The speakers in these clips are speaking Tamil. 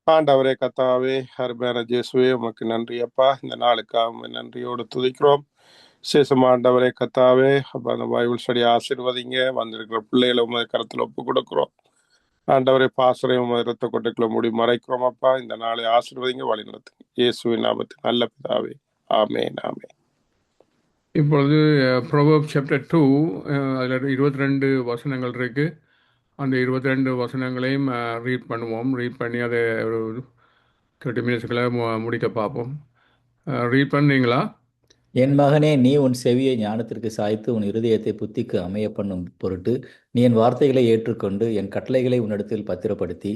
ஆண்டவரே கத்தாவே அருமையான இயேசுவே உமக்கு நன்றி அப்பா. இந்த நாளுக்காக உம்மை நன்றியோடு துதிக்கிறோம். விசேஷமா ஆண்டவரே கத்தாவே அப்ப அந்த பைபிள் ஸ்டடி ஆசீர்வதிங்க. வந்திருக்கிற பிள்ளைகளை உமது கருத்தில் ஒப்பு கொடுக்கிறோம். ஆண்டவரே பாசறை உமது இரத்த கொட்டைக்குள்ள மூடி மறைக்கிறோம் அப்பா. இந்த நாளை ஆசீர்வதிங்க, வழி நடத்துங்க. இயேசுவின் நாமத்தில் நல்ல பிதாவே, ஆமென் ஆமென். இப்பொழுது ப்ரோவர்ப்ஸ் சாப்டர் 2 அதில் 22 வசனங்கள் இருக்கு. அந்த 22 வசனங்களையும் ரீட் பண்ணுவோம். ரீட் பண்ணி அதை ஒரு 30 மினிட்ஸ்க்குள்ள முடிக்க பார்ப்போம். ரீட் பண்ணுறீங்களா? என் மகனே, நீ உன் செவியை ஞானத்திற்கு சாய்த்து உன் இருதயத்தை புத்திக்கு அமைய பண்ணும் பொருட்டு நீ என் வார்த்தைகளை ஏற்றுக்கொண்டு என் கட்டளைகளை உன்னிடத்தில் பத்திரப்படுத்தி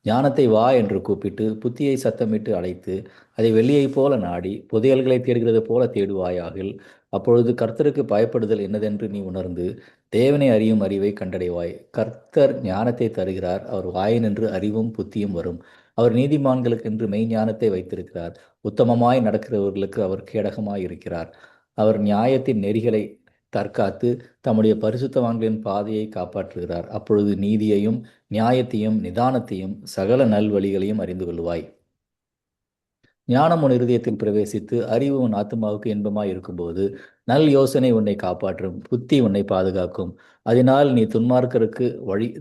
ஞானத்தை வா என்று கூப்பிட்டு புத்தியை சத்தமிட்டு அழைத்து அதை வெள்ளியைப் போல நாடி புதையல்களை தேடுகிறது போல தேடுவாயாகில் அப்பொழுது கர்த்தருக்கு பயப்படுதல் என்னதென்று நீ உணர்ந்து தேவனை அறியும் அறிவை கண்டடைவாய். கர்த்தர் ஞானத்தை தருகிறார், அவர் வாயினின்று அறிவும் புத்தியும் வரும். அவர் நீதிமான்களுக்கென்று மெய்ஞானத்தை வைத்திருக்கிறார். உத்தமமாய் நடக்கிறவர்களுக்கு அவர் கேடகமாய் இருக்கிறார். அவர் நியாயத்தின் நெறிகளை தற்காத்து தம்முடைய பரிசுத்தவான்களின் பாதையை காப்பாற்றுகிறார். அப்பொழுது நீதியையும் நியாயத்தையும் நிதானத்தையும் சகல நல்வழிகளையும் அறிந்து கொள்வாய். ஞானம் உன் இருதயத்தில் பிரவேசித்து அறிவு உன் ஆத்மாவுக்கு இன்பமாய் இருக்கும்போது நல் யோசனை உன்னை காப்பாற்றும், புத்தி உன்னை பாதுகாக்கும். அதனால் நீ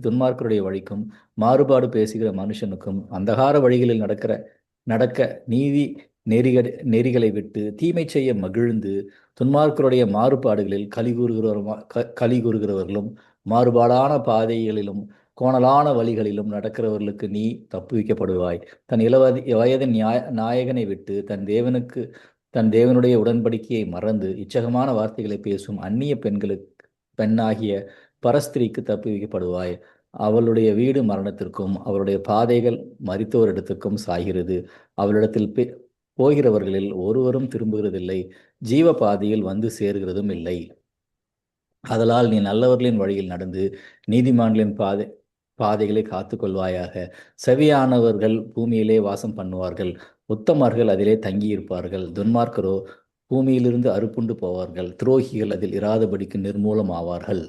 துன்மார்க்கருடைய வழிக்கும் மாறுபாடு பேசுகிற மனுஷனுக்கும் அந்தகார வழிகளில் நடக்க நீதி நெறிகளை விட்டு தீமை செய்ய மகிழ்ந்து துன்மார்க்கருடைய மாறுபாடுகளில் கலிகூறுகிறவர்களும் மாறுபாடான பாதைகளிலும் கோணலான வழிகளிலும் நடக்கிறவர்களுக்கு நீ தப்புவிக்கப்படுவாய். தன் வயதின் நாயகனை விட்டு தன் தேவனுடைய உடன்படிக்கையை மறந்து இச்சகமான வார்த்தைகளை பேசும் அந்நிய பெண்ணாகிய பரஸ்திரிக்கு தப்புவிக்கப்படுவாய். அவளுடைய வீடு மரணத்திற்கும் அவளுடைய பாதைகள் மரித்தோரிடத்துக்கும் சாகிறது. அவளிடத்தில் போகிறவர்களில் ஒருவரும் திரும்புகிறதில்லை, ஜீவ பாதையில் வந்து சேர்கிறதும் இல்லை. அதலால் நீ நல்லவர்களின் வழியில் நடந்து நீதிமான்களின் பாதைகளை காத்து கொள்வாயாக. செவியானவர்கள் பூமியிலே வாசம் பண்ணுவார்கள், உத்தமர்கள் அதிலே தங்கியிருப்பார்கள். துன்மார்க்கரோ பூமியிலிருந்து அறுப்புண்டு போவார்கள், துரோகிகள் அதில் இராதபடிக்கு நிர்மூலம் ஆவார்கள்.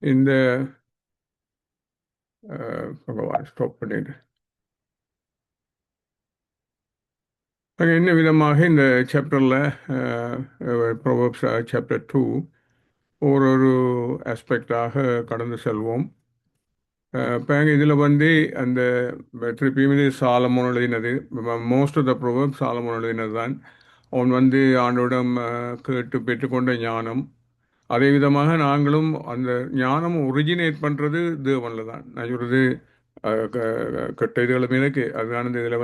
இந்த ஸ்டாப் பண்ணிடு. என்ன விதமாக இந்த சாப்டரில் ப்ரோவர்ப்ஸ் சாப்டர் 2 ஒரு ஆஸ்பெக்டாக கடந்து செல்வோம். இப்போ இதில் அந்த திருப்பியும் இது சாலமோன் எழுதினது. மோஸ்ட் ஆஃப் த ப்ரோவர்ப்ஸ் சாலமோன் எழுதினது தான். அவன் ஆண்டோடம் கேட்டு பெற்றுக்கொண்ட ஞானம். அதே விதமாக நாங்களும் அந்த ஞானம் ஒரிஜினேட் பண்ணுறது தேவனில் தான். நான் சொல்கிறது கெட்ட இதுகளும் இருக்குது. அதுதான் இதில்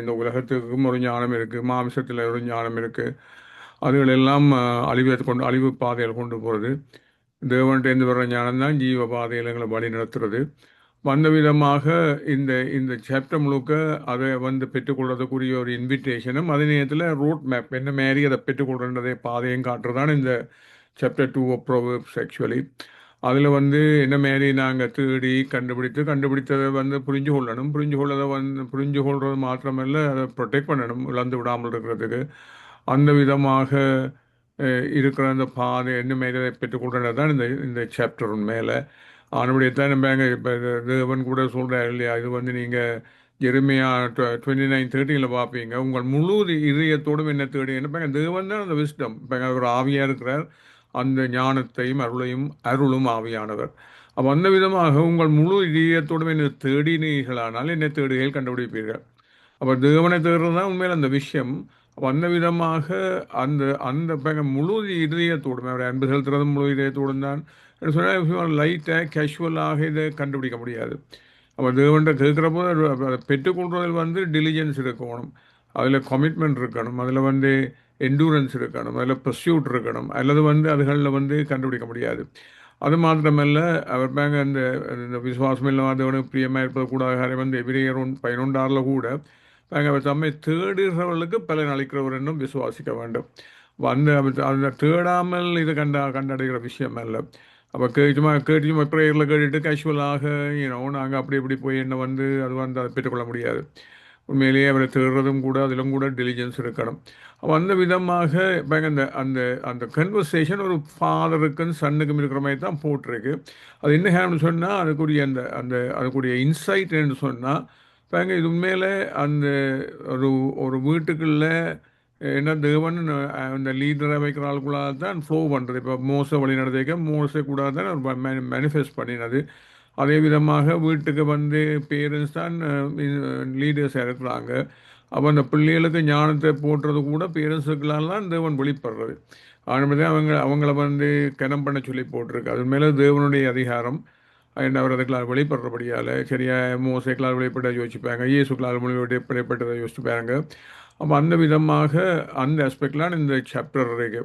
இந்த உலகத்துக்கும் ஒரு ஞானம் இருக்குது, மாமிசத்தில் ஒரு ஞானம் இருக்குது. அதுகளெல்லாம் அழிவு பாதையில் கொண்டு போகிறது. தேவன்கிட்டேருந்து வர்ற ஞானம் தான் ஜீவ பாதையில் எங்களை வழி நடத்துறது. வந்த விதமாக இந்த சாப்டர் முழுக்க அதை பெற்றுக்கொள்றதுக்குரிய ஒரு இன்விடேஷனும் அதே நேரத்தில் ரோட் மேப் என்ன மாரி அதை பெற்றுக்கொள்றதை பாதையும் காட்டுறதான் இந்த சாப்டர் 2 ஆஃப் ப்ரோவர்ப்ஸ். ஆக்சுவலி அதில் என்ன மாரி நாங்கள் தேடி கண்டுபிடித்ததை புரிஞ்சு கொள்ளணும். புரிஞ்சு கொள்வது மாத்திரமல்ல, அதை ப்ரொடெக்ட் பண்ணணும், இழந்து விடாமல் இருக்கிறதுக்கு. அந்த விதமாக இருக்கிற அந்த பாதை என்ன மாரி அதை பெற்றுக்கொள்றது தான் இந்த சாப்டர் மேலே. ஆனபடியத்தான் நம்ம இப்போ தேவன் கூட சொல்கிறார் இல்லையா, இது நீங்கள் ஜெரமியா 29:13 பார்ப்பீங்க. உங்கள் முழு இதயத்தோடும் என்ன தேடி என்ன தேவன் தான் அந்த விஸ்டம். இப்போ ஒரு ஆவியாக இருக்கிறார், அந்த ஞானத்தையும் அருளும் ஆவியானவர். அப்போ அந்த விதமாக உங்கள் முழு இதயத்தோடும் என்ன தேடினீர்களானால் என்ன தேடுகையில் கண்டுபிடிப்பீர்கள். அப்போ தேவனை தேடுறது தான் உண்மையில் அந்த விஷயம். அப்போ அந்த விதமாக அந்த முழு இதயத்தோடும் அவரை அன்பு செலுத்துறது முழு இதயத்தோடும் தான் சொன்னால் லைட்டாக கேஷுவலாக இதை கண்டுபிடிக்க முடியாது. அப்போ தேவன்கிட்ட கேட்குற போது அதை பெற்றுக்கொள்றதில் டிலிஜென்ஸ் இருக்கணும், அதில் கமிட்மெண்ட் இருக்கணும், அதில் என்டூரன்ஸ் இருக்கணும், அதில் பர்சியூட் இருக்கணும். அல்லது அதுகளில் கண்டுபிடிக்க முடியாது. அது மாத்திரமல்ல, அவர் அந்த விசுவாசம் இல்லாதவனு பிரியமாக இருப்பது கூட எபிரேயர் 11:6 கூட அவர் தம்மை தேடுகிறவர்களுக்கு பலன் அளிக்கிறவர் என்றும் விசுவாசிக்க வேண்டும். அந்த தேடாமல் இது கண்டடைகிற விஷயம் அல்ல. அப்போ சும்மா ப்ரேயரில் கேட்டுட்டு கேஷுவலாக நாங்கள் அப்படி இப்படி போய் என்ன அதை பெற்றுக்கொள்ள முடியாது. உண்மையிலேயே அவரை தேடுறதும் கூட அதிலும் கூட டெலிஜென்ஸ் இருக்கணும். அப்போ அந்த விதமாக இப்போ அந்த அந்த அந்த கன்வர்சேஷன் ஒரு ஃபாதருக்கும் சன்னுக்கும் இருக்கிற மாதிரி தான் போட்டிருக்கு. அது என்ன சொன்னால் அதுக்குரிய அந்த அந்த அதுக்குரிய இன்சைட் என்று சொன்னால் பாருங்க, இது உண்மையில அந்த ஒரு ஒரு வீட்டுக்குள்ள என்ன தேவன் அந்த லீடரை வைக்கிற ஆளுக்குள்ளாக தான் ஃப்ளோ பண்ணுறது. இப்போ மோச வழி நடத்திக்க மோச கூட தான் ஒரு மேனிஃபெஸ்ட் பண்ணினது. அதே விதமாக வீட்டுக்கு வந்து பேரண்ட்ஸ் தான் லீடர்ஸாக இருக்கிறாங்க. அப்போ அந்த பிள்ளைகளுக்கு ஞானத்தை போட்டுறது கூட பேரண்ட்ஸுக்களால் தான் தேவன் வெளிப்படுறது. அதனால அவங்கள வந்து கனம் பண்ண சொல்லி போட்டிருக்கு. அது மேலே தேவனுடைய அதிகாரம் என்ன அவர் அதுக்களால் வெளிப்படுறபடியால் சரியா மோசைக்களால் வெளிப்பட யோசிப்பாங்க, இயேசுக்களால் வெளிப்பட்டதை யோசிச்சுப்பாங்க. அப்போ அந்த விதமாக அந்த ஆஸ்பெக்ட்லாம் இந்த சாப்டர் இருக்கு.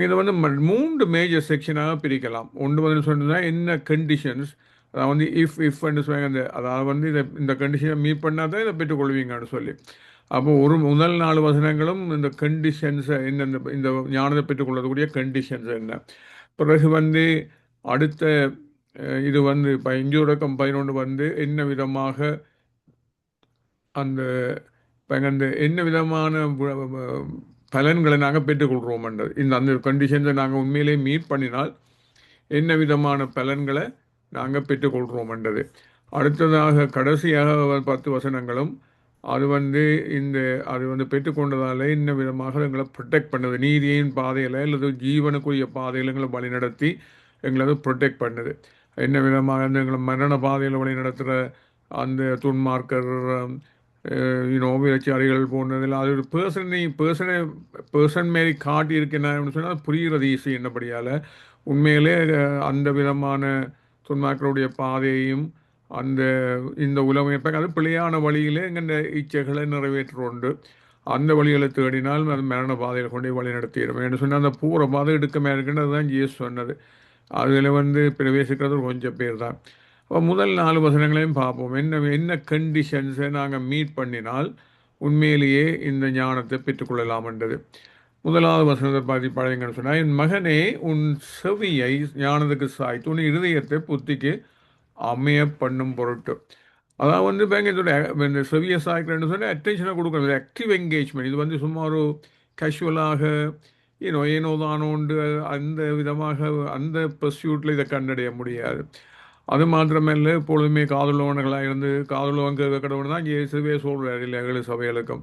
இதை வந்து 3 மேஜர் செக்ஷனாக பிரிக்கலாம். ஒன்று வந்து சொன்னதுன்னா என்ன கண்டிஷன்ஸ், அதாவது வந்து இஃப்ன்னு சொல்லுவாங்க. அதாவது வந்து இந்த கண்டிஷனை மீட் பண்ணால் தான் இதை பெற்றுக்கொள்வீங்கன்னு சொல்லி. அப்போ முதல் 4 வசனங்களும் இந்த கண்டிஷன்ஸை என்ன இந்த ஞானத்தை பெற்றுக்கொள்ளக்கூடிய கண்டிஷன்ஸ் என்ன. பிறகு வந்து அடுத்த இது வந்து 5-11 வந்து என்ன விதமாக அந்த அந்த என்ன விதமான பலன்களை நாங்கள் பெற்றுக்கொள்கிறோம்ன்றது. அந்த கண்டிஷன்ஸை நாங்கள் உண்மையிலே மீட் பண்ணினால் என்ன விதமான பலன்களை நாங்கள் பெற்றுக்கொள்கிறோம்ன்றது. அடுத்ததாக கடைசியாக 10 வசனங்களும் அது வந்து அது வந்து பெற்றுக்கொண்டதால் என்ன விதமாக எங்களை ப்ரொடெக்ட் பண்ணுது, நீதியின் பாதையில் அல்லது ஜீவனுக்குரிய பாதையில் எங்களை வழிநடத்தி எங்களை ப்ரொடெக்ட் பண்ணுது. என்ன விதமாக எங்களை மரண பாதையில் வழி நடத்துகிற அந்த துன்மார்க்கர் விபச்சாரிகள் போன்றதில் அது ஒரு பர்சன் மாரி காட்டி இருக்கேன்னு சொன்னால் புரிகிறது ஈஸி. என்னபடியால் உண்மையிலே அந்த விதமான துன்மார்களுடைய பாதையையும் இந்த உலகம் அது பிழையான வழியிலே எங்கள் இச்சைகளை நிறைவேற்றுண்டு அந்த வழிகளை தேடினால் அது மரண பாதையில் கொண்டு வழி நடத்திடும் என்று சொன்னால் அந்த பூர பாதை எடுக்கமே இருக்குன்னு அதுதான் ஜேசு சொன்னது. அதில் வந்து பிரவேசிக்கிறது கொஞ்சம் பேர் தான். அப்போ முதல் 4 வசனங்களையும் பார்ப்போம். என்ன கண்டிஷன்ஸை நாங்கள் மீட் பண்ணினால் உண்மையிலேயே இந்த ஞானத்தை பெற்றுக்கொள்ளலாம்ன்றது. முதலாவது வசனத்தை பார்த்து பழையங்கன்னு சொன்னால், என் மகனே உன் செவியை ஞானத்துக்கு சாய்த்து உன் இருதயத்தை புத்திக்கு அமைய பண்ணும் பொருட்டு. அதான் வந்து இந்த செவியை சாய்க்கிறேன்னு சொன்னால் அட்டென்ஷனை கொடுக்கணும். Active engagement. இது வந்து சும்மா ஒரு கேஷுவலாக ஏனோ தானோண்டு அந்த விதமாக அந்த பர்சியூட்டில் இதை கண்டடைய முடியாது. அது மாத்திரமல்ல, எப்பொழுதுமே காதுள்ளவன்களாக இருந்து காதுள்ளவங்க கடவுள் தான் இயேசுவே சொல்கிறார் இல்லை 7 சபைகளுக்கும்.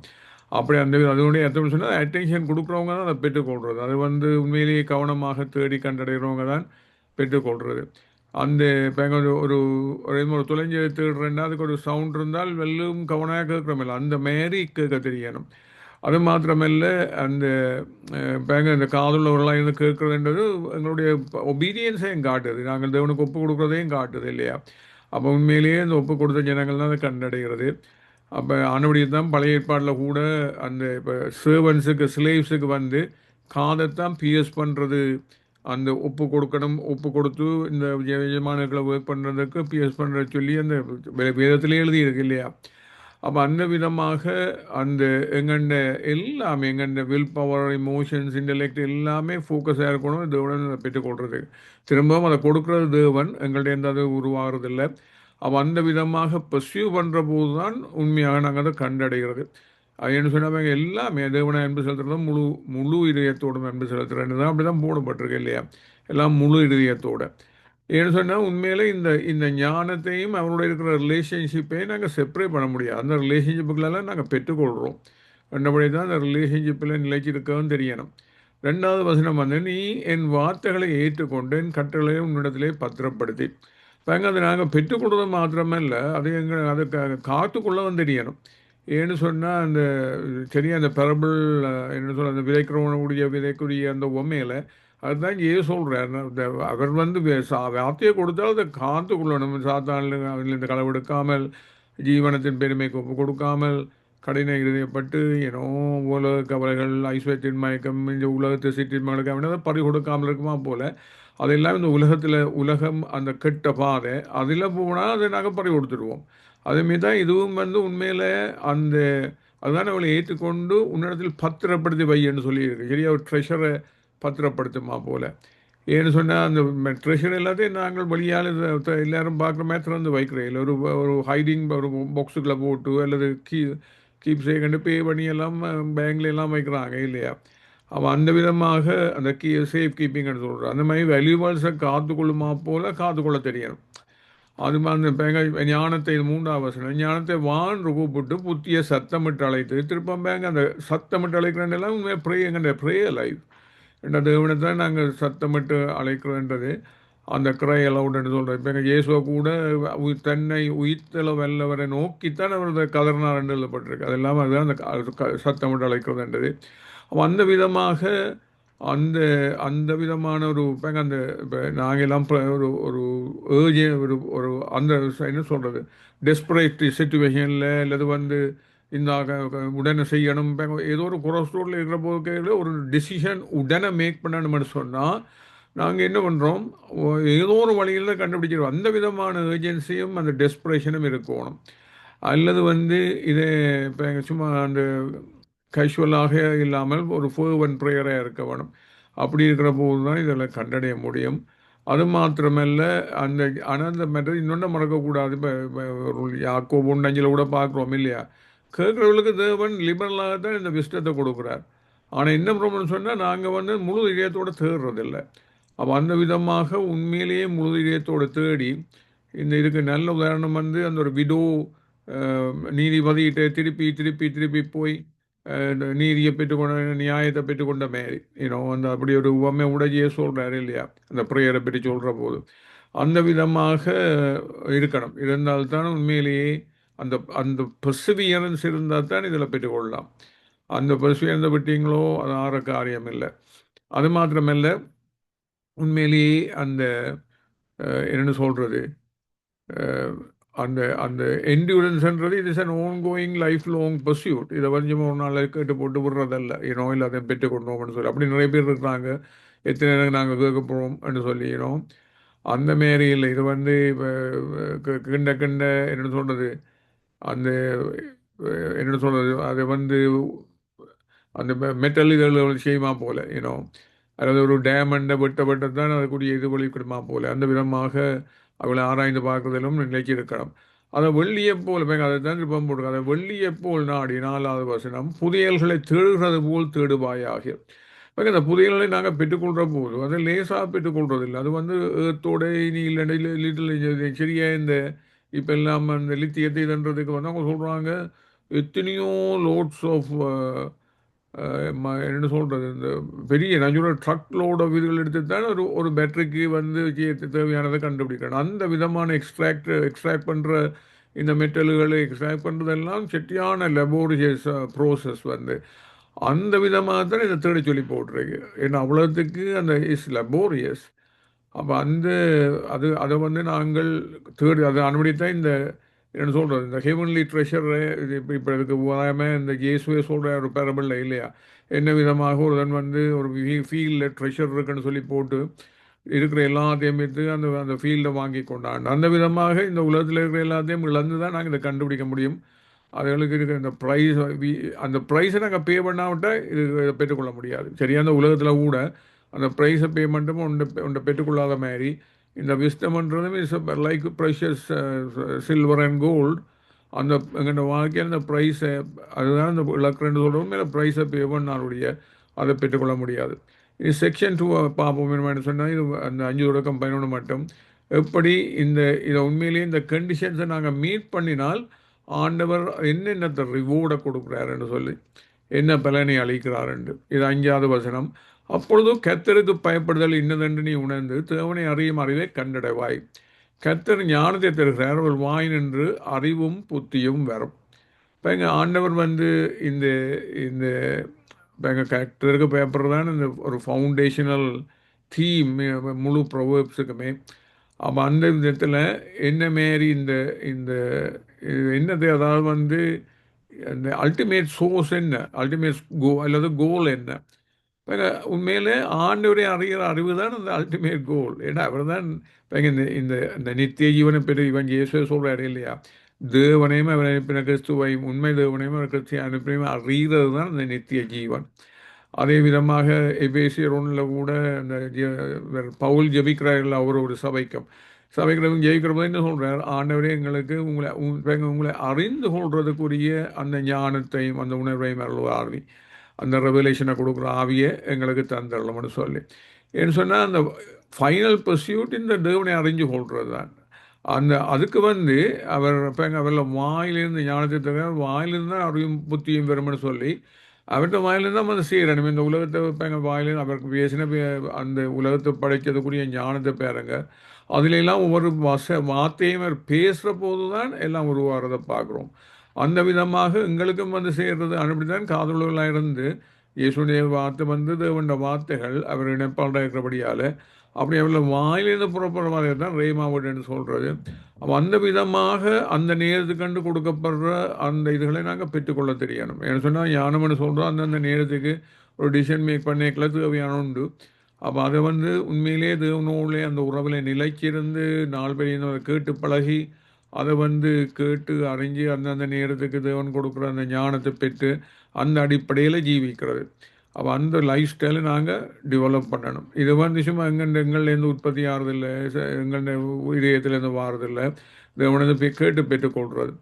அப்படி அதனுடைய அர்த்தம் சொன்னால் அட்டென்ஷன் கொடுக்குறவங்க தான் அதை பெற்றுக்கொள்கிறது. அது வந்து உண்மையிலேயே கவனமாக தேடி கண்டடைகிறவங்க தான் பெற்றுக்கொள்கிறது. அந்த ஒரு தொலைஞ்சு தேடுறேன்னா அதுக்கு ஒரு சவுண்ட் இருந்தால் வெல்லும் கவனமாக கேட்குறோமில்ல, அந்த மாரி கேட்க தெரியணும். அது மாத்திரமல்ல, இந்த காதுள்ளவர்களாக இருந்து கேட்குறதுன்றது எங்களுடைய ஒபீடியன்ஸையும் காட்டுது. நாங்கள் தேவனுக்கு ஒப்பு கொடுக்குறதையும் காட்டுது இல்லையா. அப்போ உண்மையிலேயே இந்த ஒப்பு கொடுத்த ஜனங்கள் தான் அதை கண்டடைகிறது. அப்போ ஆனபடியே தான் பழைய ஏற்பாட்டில் கூட அந்த இப்போ சர்வன்ஸுக்கு ஸ்லேவ்ஸுக்கு வந்து காதைத்தான் பிஎஸ் பண்ணுறது, அந்த ஒப்பு கொடுக்கணும், ஒப்பு கொடுத்து இந்த எஜமானர்களை ஒர்க் பண்ணுறதுக்கு பிஎஸ் பண்ணுறது சொல்லி அந்த வேதத்திலே எழுதியிருக்கு இல்லையா. அப்போ அந்த விதமாக அந்த எங்கண்ட எல்லாமே எங்கண்ட வில் பவர், இமோஷன்ஸ், இன்டெலெக்ட் எல்லாமே ஃபோக்கஸாக இருக்கணும் தேவன் பெற்றுக்கொள்கிறது. திரும்பவும் அதை கொடுக்குறது தேவன், எங்கள்கிட்ட எந்த அது உருவாகிறதில்லை. அப்போ அந்த விதமாக பர்சியூ பண்ணுற போது தான் உண்மையாக நாங்கள் அதை கண்டடைகிறது. அது என்ன சொன்னாங்க, எல்லாமே தேவனை அன்பு செலுத்துறதும் முழு இதயத்தோடு அன்பு செலுத்துறேன்னு தான் அப்படி தான் போடப்பட்டிருக்கு இல்லையா. எல்லாம் முழு இதயத்தோடு. ஏன்னு சொன்னால் உண்மையிலே இந்த ஞானத்தையும் அவரோட இருக்கிற ரிலேஷன்ஷிப்பையும் நாங்கள் செப்பரேட் பண்ண முடியாது. அந்த ரிலேஷன்ஷிப்புகளெல்லாம் நாங்கள் பெற்றுக்கொள்கிறோம். ரெண்டபடி தான் அந்த ரிலேஷன்ஷிப்பில் நிலைச்சிருக்கவும் தெரியணும். 2வது வசனம் வந்து, நீ என் வார்த்தைகளை ஏற்றுக்கொண்டு என் கட்டளையை உன்னிடத்திலே பத்திரப்படுத்தி. அதை நாங்கள் பெற்றுக்கொள்வது மாத்திரமே இல்லை, அதை காத்துக்கொள்ளவும் தெரியணும். ஏன்னு சொன்னால் அந்த அந்த பெரபிள் என்ன சொல்ல, அந்த விதைக்குரிய அந்த உண்மையில் அதுதான் சொல்கிறார். அவர் வந்து வார்த்தையை கொடுத்தால் அதை காத்துக்கொள்ளணும். சாத்தானில் இந்த களவெடுக்காமல், ஜீவனத்தின் பெருமைக்கு ஒப்பு கொடுக்காமல், கடின இருதயப்பட்டு உலக கவலைகள், ஐஸ்வர்யத்தின் மயக்கம், இந்த உலகத்தை சிற்றின் மயக்கம் அதை பறி கொடுக்காமல் இருக்குமா போல் அதெல்லாம் இந்த உலகம் அந்த கெட்ட பாதை அதில் போனால் அதை நாங்கள் பறி கொடுத்துடுவோம். அதேமாரி தான் இதுவும் வந்து உண்மையில் அதுதான் அவளை ஏற்றுக்கொண்டு உன்னிடத்தில் பத்திரப்படுத்தி வையன்னு சொல்லியிருக்கு. சரியா, ஒரு ட்ரெஷரை பத்திரப்படுத்துமா போல். ஏன்னு சொன்னால் அந்த ட்ரெஷர் எல்லாத்தையும் நாங்கள் வழியால் எல்லோரும் பார்க்குற மாதிரி திறந்து வைக்கிறேன். இல்லை ஒரு ஹைடிங் ஒரு பாக்ஸுக்குள்ளே போட்டு அல்லது கீப் சேகண்டு பே பண்ணி எல்லாம் பேங்க்ல எல்லாம் வைக்கிறாங்க இல்லையா. அவன் அந்த விதமாக அந்த சேஃப் கீப்பிங்னு சொல்கிறான். அந்த மாதிரி வேல்யூபிள்ஸை காத்துக்கொள்ளுமா போல காத்துக்கொள்ள தெரியணும். அது அந்த பேங்க ஞானத்தை 3ஆம் வசனம், ஞானத்தை வான்று கூப்பிட்டு புத்திய சத்தமிட்டு அழைத்து திருப்பம் பேங்க அந்த சத்தமிட்டு அழைக்கிறேன் உண்மையாக ப்ரேயங்க ப்ரே லைஃப் என்ற தேவனை தான் நாங்கள் சத்தமிட்டு அழைக்கிறோன்றது அந்த கிரை அலவுட்னு சொல்கிறோம். இப்போ எங்கள் இயேசுவை கூட தன்னை உயிர்த்தல வல்லவரை நோக்கித்தான் அவர் கதறினார் என்று எழுதப்பட்டிருக்கு. அது இல்லாமல் அதுதான் அந்த சத்தமிட்டு அழைக்கிறதுன்றது. அந்த விதமாக அந்த அந்த விதமான ஒரு அந்த இப்போ நாங்கள் எல்லாம் ஒரு ஒரு ஏர்ஜி ஒரு ஒரு அந்த என்ன சொல்கிறது டெஸ்பரேட் சுச்சுவேஷனில் அல்லது இந்த உடனே செய்யணும் ஏதோ ஒரு குரோஸ்ரோடில் இருக்கிற போது ஒரு டிசிஷன் உடனே மேக் பண்ணணும்னு சொன்னால் நாங்கள் என்ன பண்ணுறோம், ஏதோ ஒரு வழியில் தான் கண்டுபிடிச்சிருவோம். அந்த விதமான ஏர்ஜென்சியும் அந்த டெஸ்பரேஷனும் இருக்கணும். அல்லது இதே இப்போ சும்மா அந்த கேஷுவலாக இல்லாமல் ஒரு ஃபர்வென்ட் ப்ரேயராக இருக்க வேணும். அப்படி இருக்கிற போது தான் இதில் கண்டடைய முடியும். அது மாத்திரமல்ல ஆனால் அந்த மெத்தட் இன்னொன்று மறக்கக்கூடாது. இப்போ யாக்கோபு 1:5 கூட பார்க்குறோம் இல்லையா, கேட்குறவர்களுக்கு தேவன் லிபரலாக தான் இந்த விஸ்டத்தை கொடுக்குறார். ஆனால் என்ன ப்ராப்ளம்னு சொன்னால் நாங்கள் முழு இதயத்தோடு தேடுறதில்லை. அப்போ அந்த விதமாக உண்மையிலேயே முழு இதயத்தோடு தேடி இதுக்கு நல்ல உதாரணம் அந்த ஒரு விடோ நீதிபதிகிட்ட திருப்பி திருப்பி திருப்பி போய் நீதியை பெற்றுக்கொண்ட நியாயத்தை பெற்றுக்கொண்ட மாரி அந்த அப்படி ஒரு உவமை உடையே சொல்கிறாரு இல்லையா, அந்த ப்ரேயரை பற்றி சொல்கிற போது அந்த விதமாக இருக்கணும். இருந்தால்தான் உண்மையிலேயே அந்த அந்த பெர்சிவியரன்ஸ் இருந்தால் தான் இதில் பெற்றுக்கொள்ளலாம். அந்த பெர்சிவியரன்ஸை விட்டீங்களோ அது ஆற காரியம் இல்லை. அது மாத்திரமல்ல உண்மையிலேயே அந்த என்னென்னு சொல்கிறது அந்த அந்த என்டியூரன்ஸ்ன்றது it is an ongoing life long pursuit. இதை ஒரு நாள் கேட்டு போட்டு விடுறதல்ல இல்லை அதை பெற்றுக்கொண்டோம்னு சொல்லி அப்படி நிறைய பேர் இருக்கிறாங்க. எத்தனை நேரம் நாங்கள் கேட்க போகிறோம்னு சொல்லி அந்த மாரி இல்லை. இது இப்போ கிண்ட கிண்ட என்னென்னு சொல்கிறது அந்த என்னென்னு சொல்கிறது அதை அந்த மெட்டல் இதழ்கள் செய்யுமா போல அதாவது ஒரு டேமண்டை வெட்ட தான் அதுக்குரிய இது வெளிக்கிடுமா போல அந்த விதமாக அவளை ஆராய்ந்து பார்க்குறதிலும் நிலைக்கு இருக்கணும். அதை வெள்ளியை போல் அதை தான் திருப்பம் போட்டுருக்க. அதை வெள்ளியை போல் நாடி 4ஆவது வசனம் புதையல்களை தேடுகிறது போல் தேடுவாயாக. அந்த புதையல்களை நாங்கள் பெற்றுக்கொள்கிற போது அதை லேசாக பெற்றுக்கொள்றதில்லை. அது ஏத்தோட இனி இல்லை லிட்டில் சரியா இந்த இப்போ எல்லாம் அந்த லித்தியத்தை இதுன்றதுக்கு அவங்க சொல்கிறாங்க எத்தனையோ லோட்ஸ் ஆஃப் என்ன சொல்கிறது இந்த பெரிய நேச்சுரல் ட்ரக் லோட் ஆஃப் இதுகள் எடுத்து தான் ஒரு பேட்டரிக்கு தேவையானதை கண்டுபிடிக்கணும். அந்த விதமான எக்ஸ்ட்ராக்ட் பண்ணுற இந்த மெட்டல்களை எக்ஸ்ட்ராக்ட் பண்ணுறதெல்லாம் செட்டியான லெபோரியஸ் ப்ரோசஸ் அந்த விதமாக தான் இதை தேடி சொல்லி போட்டிருக்கு. ஏன்னா அவ்வளோத்துக்கு அந்த இஸ் லெபோரியஸ். அப்போ அதை நாங்கள் தேடி அதை அனுபடித்தான் இந்த என்ன சொல்கிறது இந்த ஹெவன்லி ட்ரெஷர் இப்போ இதுக்கு உதாரணமாக இந்த இயேசுவே சொல்கிற ஒரு பேரபிள் இல்லையா, என்ன விதமாக ஒருவன் ஒரு ஃபீல்டில் ட்ரெஷர் இருக்குன்னு சொல்லி போட்டு இருக்கிற எல்லாத்தையும் வைத்து அந்த ஃபீல்டை வாங்கி கொண்டாண்டு அந்த விதமாக இந்த உலகத்தில் இருக்கிற எல்லாத்தையும் இழந்து தான் நாங்கள் இதை கண்டுபிடிக்க முடியும். அதுகளுக்கு இருக்கிற இந்த ப்ரைஸ் அந்த ப்ரைஸை நாங்கள் பே பண்ணாவிட்டால் இதை பெற்றுக்கொள்ள முடியாது. சரியா, அந்த உலகத்தில் கூட அந்த ப்ரைஸை பேமெண்ட்டும் ஒன்றை பெற்றுக்கொள்ளாத மாதிரி இந்த விஸ்டம்ன்றதும் is like precious silver and gold. அந்த எங்கள் வாழ்க்கையில் அந்த ப்ரைஸை அதுதான் இந்த இலக்குன்னு சொல்கிறோம். மேலே ப்ரைஸை பே பண்ணாலுடைய அதை பெற்றுக்கொள்ள முடியாது. இது செக்ஷன் 2 பார்ப்போம். என்ன சொன்னால் இது அந்த 5 தொடக்கம் 11 மட்டும் எப்படி இதை உண்மையிலேயே இந்த கண்டிஷன்ஸை நாங்கள் மீட் பண்ணினால் ஆண்டவர் என்னென்னத்தை ரிவோர்டை கொடுக்குறாருன்னு சொல்லி என்ன பலனை அளிக்கிறாருண்டு. இது 5ஆவது வசனம். அப்பொழுது கர்த்தருக்கு பயப்படுதல் இன்னதென்று நீ உணர்ந்து தேவனை அறியும் அறிவை கண்டடைவாய். கர்த்தர் ஞானத்தை தருகிறார், ஒரு வாய் நின்று அறிவும் புத்தியும் வரும். இப்போ எங்கள் ஆண்டவர் இந்த இந்த இப்போ எங்கள் கர்த்தருக்கு பயப்படுறதான இந்த ஒரு ஃபவுண்டேஷனல் தீம் முழு ப்ரொவர்ப்ஸுக்குமே. அப்போ அந்த விதத்தில் என்ன மாரி இந்த இந்த என்னது அதாவது இந்த அல்டிமேட் சோர்ஸ் என்ன, அல்டிமேட் அல்லது கோல் என்ன. உண்மையிலே ஆண்டவரை அறிகிற அறிவு தான் அந்த அல்டிமேட் கோல். ஏன்னா அவர் தான் இந்த இந்த இந்த நித்திய ஜீவனை பெற்று இவன் இயேசுவை சொல்கிறாரு இல்லையா, தேவனையும் அவர் அனுப்பின கிறிஸ்துவையும் உண்மை தேவனையும் அவர் கிறிஸ்துவை அனுப்பினையும் அறிகிறது தான் இந்த நித்திய ஜீவன். அதே விதமாக எபேசியர் 1 கூட அந்த பவுல் ஜெபிக்கிறார்கள் அவர் ஒரு சபைக்கும் சபைக்கிறவங்க ஜெயிக்கிறப்ப என்ன சொல்கிறார், ஆண்டவரே எங்களுக்கு உங்களை அறிந்து கொள்றதுக்குரிய அந்த ஞானத்தையும் அந்த உணர்வையும் ஆவி, அந்த ரெவலேஷனை கொடுக்குற ஆவியை எங்களுக்கு தந்துடலாம்னு சொல்லி. ஏன்னு சொன்னால் அந்த ஃபைனல் பர்சியூட் இந்த தேவனை அறிஞ்சு கொள்வது தான். அதுக்கு அவர் அவரில் வாயிலிருந்து ஞானத்தை தவிர வாயிலிருந்து தான் அறிவும் புத்தியும் பெறும்னு சொல்லி அவர்கிட்ட வாயிலிருந்து தான் செய்கிறேன். இந்த உலகத்தை வாயிலிருந்து அவருக்கு பேசின அந்த உலகத்தை படைக்கிறதுக்குரிய ஞானத்தை பேருங்க. அதிலெல்லாம் ஒவ்வொரு வார்த்தையும் அவர் பேசுகிற போது தான் எல்லாம் உருவாகிறத பார்க்குறோம். அந்த விதமாக எங்களுக்கும் செய்கிறது அப்படித்தான் காதலுகளாக இருந்து இயேசுடைய வார்த்தை தேவண்ட வார்த்தைகள் அவர் இணைப்பாளராக இருக்கிறபடியால் அப்படி அவர்கள் வாயிலிருந்து புறப்படுற மாதிரி தான் ரேமாவட்னு சொல்கிறது. அந்த விதமாக அந்த நேரத்துக்கு கண்டு கொடுக்கப்படுற அந்த இதுகளை நாங்கள் பெற்றுக்கொள்ள தெரியணும். ஏன்னு சொன்னால் ஞானம்னு சொல்கிறோம் அந்தந்த நேரத்துக்கு ஒரு டிசிஷன் மேக் பண்ணிக்கல தேவையான உண்டு. அப்போ அதை உண்மையிலே தேவனோடே அந்த உறவில் நிலைச்சிருந்து நாள் பெரிய கேட்டு பழகி அதை கேட்டு அறிஞ்சு அந்தந்த நேரத்துக்கு தேவன் கொடுக்குற அந்த ஞானத்தை பெற்று அந்த அடிப்படையில் ஜீவிக்கிறது. அப்போ அந்த லைஃப் ஸ்டைலை நாங்கள் டெவலப் பண்ணணும். இது சும்மா எங்கள்லேருந்து உற்பத்தி ஆகிறதில்லை, எங்கள் இதயத்துலேருந்து வாரதில்லை, தேவனது கேட்டு பெற்றுக்கொள்கிறது.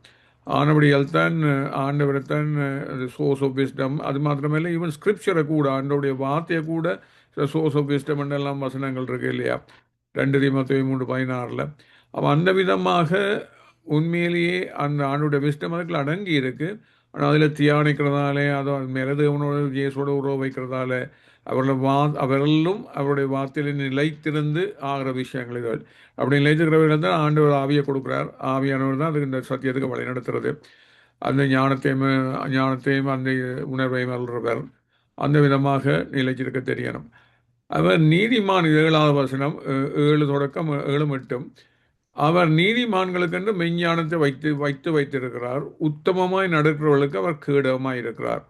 ஆனபடியால் தான் ஆண்டவரைத்தான் சோர்ஸ் ஆஃப் விஸ்டம். அது மாத்திரமே ஈவன் ஸ்கிரிப்சரை கூட ஆண்டோடைய வார்த்தையை கூட சோர்ஸ் ஆஃப் விஸ்டம் எல்லாம் வசனங்கள் இருக்கு இல்லையா, 2 தீமோத்தேயு 3:16. அப்போ அந்த விதமாக உண்மையிலேயே அந்த ஆண்டோடைய விஸ்டம் அதுக்குள்ள அடங்கி இருக்கு. ஆனால் அதில் தியானிக்கிறதாலே அதோ மேலே தேவனோட இயேசுவோட உறவு வைக்கிறதால அவர்களும் அவருடைய வார்த்தையில் நிலைத்திருந்து ஆகிற விஷயங்கள் இதுகள். அப்படி நிலைத்திருக்கிறவர்கள் தான் ஆண்டவர் ஆவியை கொடுக்குறார். ஆவியானவர் தான் அதுக்கு இந்த சத்தியத்துக்கு வழி நடத்துறது. அந்த ஞானத்தையும் அந்த உணர்வையும் அல்றவர் அந்த விதமாக நிலைச்சிருக்க தெரியணும். அவர் நீதிமான் 7வது வசனம் 7 தொடக்கம் 7 மட்டும். அவர் நீதிமான்களுக்கென்று மெஞ்ஞானத்தை வைத்திருக்கிறார். உத்தமமாய் நடக்கிறவர்களுக்கு அவர் கேடமாய் இருக்கிறார்.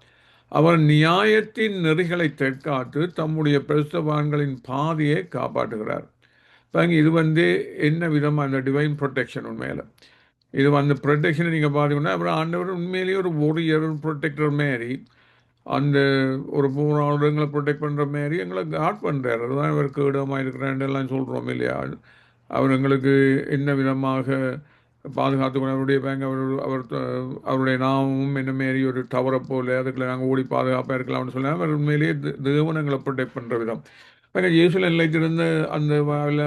அவர் நியாயத்தின் நெறிகளை தற்காத்து தம்முடைய பரிசுத்தவான்களின் பாதையை காப்பாற்றுகிறார். இது என்ன விதமாக அந்த டிவைன் ப்ரொடெக்ஷன் உண்மையில் இது ப்ரொடெக்ஷனை நீங்கள் பார்த்தீங்கன்னா அப்புறம் ஆண்டவர் உண்மையிலேயே ஒரு வாரியர் ப்ரொடெக்டர் மாரி அந்த ஒரு போராட்டங்களை ப்ரொடெக்ட் பண்ணுற மாரி எங்களை காட் பண்ணுறார். அதுதான் இவர் கேடமாக இருக்கிறான்னு எல்லாம் சொல்கிறோம் இல்லையா. அவர் எங்களுக்கு என்ன விதமாக பாதுகாத்து அவருடைய அவருடைய நாமமும் என்ன மாரி ஒரு டவரை போல் அதுக்குள்ள நாங்கள் ஓடி பாதுகாப்பாக இருக்கலாம்னு சொல்லி அவர் உண்மையிலேயே தேவன் எங்களை ப்ரொடெக்ட் பண்ணுற விதம். இயேசுல நிலைத்திருந்த அந்த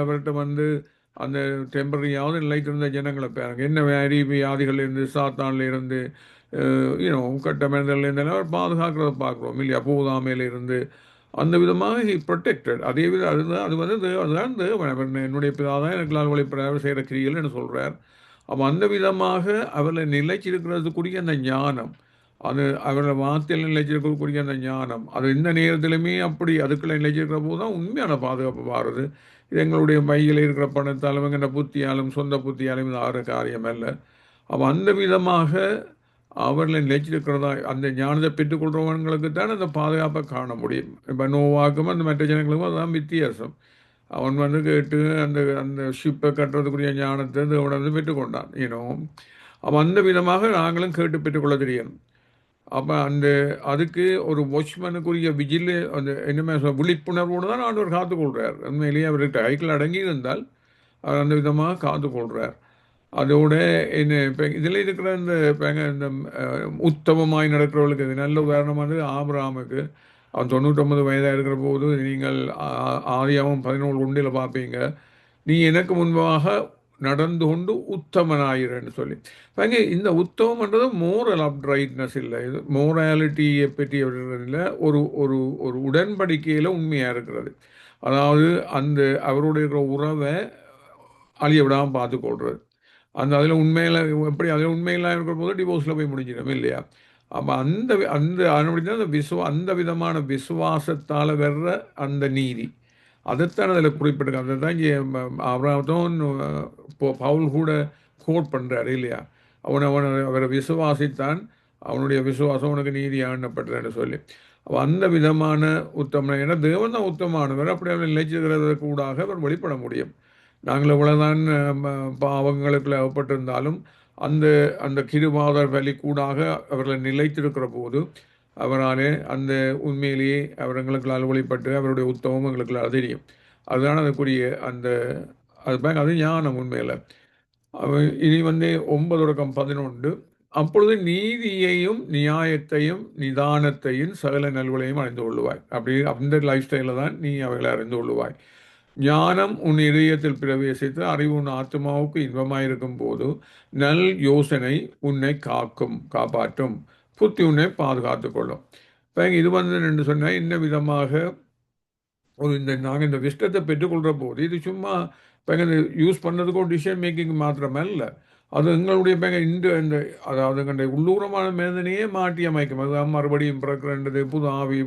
அவர்கிட்ட அந்த டெம்பரரியாவது நிலைத்திருந்த ஜனங்களை பாருங்க, என்ன வியாதிகள் இருந்து சாத்தான்ல இருந்து கட்டமேந்தர்லேருந்து அவர் பாதுகாக்கிறத பார்க்குறோம் இல்லையா, போதாமையில இருந்து அந்த விதமாக ப்ரொடெக்டட். அதே விதம் அதுதான் தேவன் என்னுடைய பிதாதான் எனக்கு லால்வழிப்படாத செய்கிற கிரிகள் என்று சொல்கிறார். அப்போ அந்த விதமாக அவரில் நிலைச்சிருக்கிறதுக்குரிய அந்த ஞானம், அது அவரோட வார்த்தையில் நிலைச்சிருக்கக்கூடிய அந்த ஞானம், அது இந்த நேரத்திலுமே அப்படி அதுக்குள்ளே நிலைச்சிருக்கிற போது தான் உண்மையான பாதுகாப்பு மாறுது. இது எங்களுடைய மையில் இருக்கிற பணத்தாலும் எங்கள்ட புத்தியாலும் சொந்த புத்தியாலும் இது ஆகிற காரியம் அல்ல. அப்போ அந்த விதமாக அவர்களை நிலைச்சிருக்கிறதா அந்த ஞானத்தை பெற்றுக்கொள்கிறவங்களுக்கு தான் அந்த பாதுகாப்பை காண முடியும். இப்போ நோவாக்கும் அந்த மற்ற ஜனங்களுக்கும் அதுதான் வித்தியாசம். அவன் கேட்டு அந்த அந்த ஷிப்பை கட்டுறதுக்குரிய ஞானத்தை அவனை பெற்றுக்கொண்டான். அப்போ அந்த விதமாக நாங்களும் கேட்டு பெற்றுக்கொள்ள தெரியணும். அப்போ அதுக்கு ஒரு வாட்ச்மேனுக்குரிய விஜில் அந்த என்ன விழிப்புணர்வோடு தான் ஆண்டவர் காத்துக்கொள்கிறார். உண்மையிலேயே அவர்கிட்ட கைகள் அடங்கி இருந்தால் அவர் அந்த விதமாக காத்துக்கொள்கிறார். அதோட என்ன இப்போ இதில் இருக்கிற இந்த உத்தமமாய் நடக்கிறவர்களுக்கு இது நல்ல உதாரணமானது ஆபிரகாமுக்கு. அவன் 99 வயதாக இருக்கிற போது நீங்கள் ஆதியாகமம் 11:1 பார்ப்பீங்க, நீ எனக்கு முன்பாக நடந்து கொண்டு உத்தமனாயிரன்னு சொல்லி. இந்த உத்தமன்றது மோரல் அப்ரைட்னஸ் இல்லை, இது மோராலிட்டியை பற்றி இல்லை, ஒரு ஒரு ஒரு உடன்படிக்கையில் உண்மையாக இருக்கிறது. அதாவது அவருடைய இருக்கிற உறவை அழிய விடாமல் பார்த்துக்கொள்கிறது. அதில் உண்மையில் எப்படி அதில் உண்மையெல்லாம் இருக்கிற போது டிவோர்ஸில் போய் முடிஞ்சிடும் இல்லையா. அப்போ அந்த விதமான விசுவாசத்தால் வர்ற அந்த நீதி அதைத்தான் அதில் குறிப்பிட்டிருக்க. அதை தான் இங்கே ஆபிரகாம் பவுல் கூட கோட் பண்ணுறாரு இல்லையா. அவரை விசுவாசித்தான், அவனுடைய விசுவாசம் உனக்கு நீதி ஆண்டப்பட்டதுன்னு சொல்லி. அப்போ அந்த விதமான உத்தமம், ஏன்னா தேவன் தான் உத்தமானவர். அப்படி அவர் நிலைச்சிருக்கிறது கூடாக அவர் வெளிப்பட முடியும். நாங்கள் எவ்வளோதான் பாவங்களுக்குள்ள அகப்பட்டிருந்தாலும் அந்த கிருபாதர் வலி கூடாக அவர்களை நிலைத்திருக்கிற போது அவராலே அந்த உண்மையிலேயே அவர் எங்களுக்களால் வெளிப்பட்டு அவருடைய உத்தமம் எங்களுக்களால் தெரியும். அதுதான் அதுக்குரிய அந்த அது ஞானம் உண்மையில். இனி 9:11 அப்பொழுது நீதியையும் நியாயத்தையும் நிதானத்தையும் சகல நல்வளையும் அறிந்து கொள்ளுவாய். அப்படி அந்த லைஃப் ஸ்டைலில் தான் நீ அவைகளை அறிந்து கொள்ளுவாய். ஞானம் உன் இதயத்தில் பிரவேசித்து அறிவு உன் ஆத்மாவுக்கு இன்பமாயிருக்கும் போது நல் யோசனை உன்னை காப்பாற்றும், புத்தி உன்னை பாதுகாத்து கொள்ளும். இப்போ இது என்று சொன்னால் என்ன விதமாக நாங்கள் இந்த விஸ்டத்தை பெற்றுக்கொள்கிற போது இது சும்மா யூஸ் பண்ணுறதுக்கும் டிசிஷன் மேக்கிங் மாத்திரமல்ல, அது எங்களுடைய இந்த அதாவது எங்களுடைய உள்ளூரமான மேதனையே மாற்றி அமைக்கும். அதுதான் மறுபடியும் பிறக்கிறன்றது, புது ஆவி,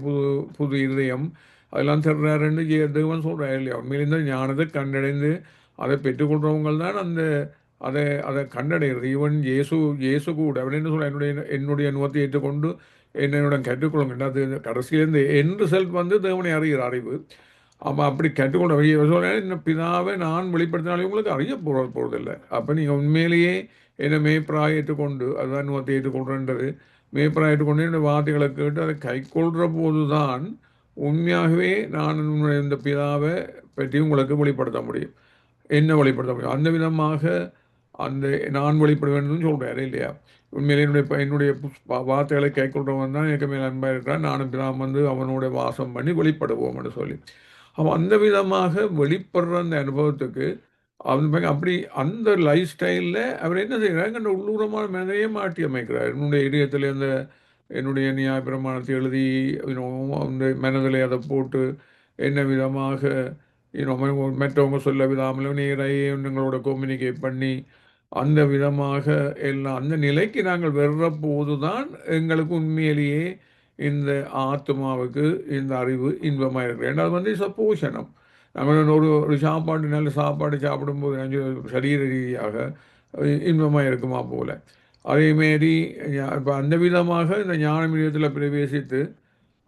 புது இதயம், அதெல்லாம் தர்றாருன்னு தேவன் சொல்கிறார் இல்லையா. உண்மையில இந்த ஞானத்தை கண்டடைந்து அதை பெற்றுக்கொள்கிறவங்க தான் அதை கண்டடைகிறது. ஈவன் இயேசு கூட அவர் என்ன சொல்ல, என்னுடைய நுகத்தை ஏற்றுக்கொண்டு என்னுடன் கற்றுக்கொள்ளுங்க. அது கடைசியிலேருந்து என்று செல்ஃப் தேவனை அறிகிற அறிவு. அப்போ அப்படி கற்றுக்கொண்ட சொல்ல இன்னும் பிதாவை நான் வெளிப்படுத்தினாலே உங்களுக்கு அறிய போகிறதில்லை. அப்போ நீங்கள் உண்மையிலேயே என்னை மேய்ப்பராக ஏற்றுக்கொண்டு, அதுதான் நுகத்தை ஏற்றுக்கொள்றன்றது, மேய்ப்பராக ஏற்றுக்கொண்டு என்னுடைய வார்த்தைகளை கேட்டு அதை கைக்கொள்கிற போது தான் உண்மையாகவே நான் இந்த பிதாவை பற்றி உங்களுக்கு வெளிப்படுத்த முடியும். என்ன வெளிப்படுத்த முடியும்? அந்த விதமாக அந்த நான் வெளிப்பட வேண்டும் சொல்கிறாரு இல்லையா. உண்மையிலே என்னுடைய வார்த்தைகளை கைக்கொள்றவன் தான் எனக்கு மேல் அன்பாக இருக்கிறான், நானும் பிதாம் அவனோட வாசம் பண்ணி வெளிப்படுவோம்னு சொல்லி. அவன் அந்த விதமாக வெளிப்படுற அந்த அனுபவத்துக்கு அப்படி அந்த லைஃப் ஸ்டைலில் அவர் என்ன செய்கிறாங்க, அந்த உள்ளூரமான மனதையே மாற்றி அமைக்கிறார். என்னுடைய இதயத்தில் என்னுடைய நியாய பிரமாணத்தை எழுதி அந்த மனதில் அதை போட்டு என்ன விதமாக மற்றவங்க சொல்ல விதாமலும் நேரையே எங்களோட கம்யூனிகேட் பண்ணி அந்த விதமாக எல்லாம் அந்த நிலைக்கு நாங்கள் வர்ற போது தான் எங்களுக்கு உண்மையிலேயே இந்த ஆத்மாவுக்கு இந்த அறிவு இன்பமாக இருக்கிறது. ரெண்டாவது சப்போஷனம். நாங்கள் ஒரு சாப்பாடு நல்ல சாப்பாடு சாப்பிடும்போது சரீர ரீதியாக இன்பமாக இருக்குமா போல், அதேமாரி இப்போ அந்த விதமாக இந்த ஞான மீடியத்தில் பிரவேசித்து